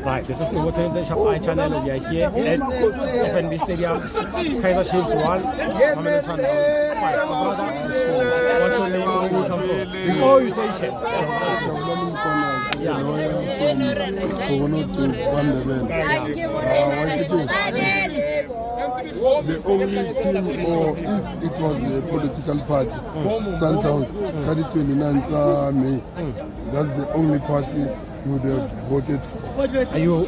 Right, this is the Water International iChannel. We are here at FNB Stadium. Kaiser Chiefs 1, Mamelodi Sundowns 5. Brother, what's your name? Where do you come from? Oh, you say chef. Yeah. The only team, or if it was a political party, Sundowns, 29th May, that's the only party you would have voted for. Are you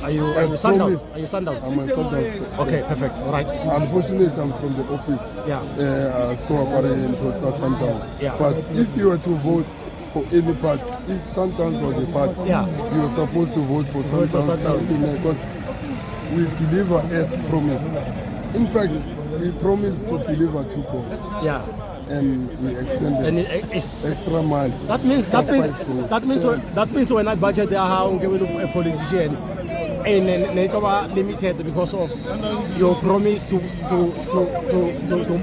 Sundowns? Are you Sundowns? I'm a Sundowns. Okay, perfect. All right. Unfortunately, I'm from the office. Yeah. So I'm in Sundowns. Yeah. But if you were to vote for any party, if Sundowns was a party, you were supposed to vote for Sundowns because we deliver as promised. In fact, we promised to deliver 2 goals. Yeah. And we extended extra mile. That means when I budget there, how we will a politician and limited because of your promise to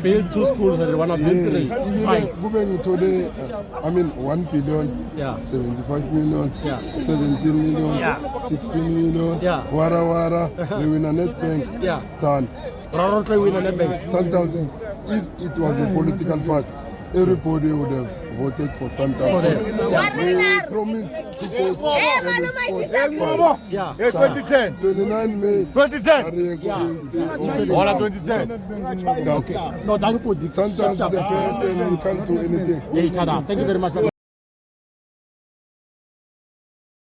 build 2 schools and one of these. I mean, 1 billion, 75 million, 17 million, 16 million, Wara, we win a net bank, done. Sundowns is, if it was a political party, everybody would have voted for Sundowns. We promised to go for 2010. 29 May. 2010. Yeah. 2010. So thank you. Sundowns is the best and we can't do anything. Thank you very much.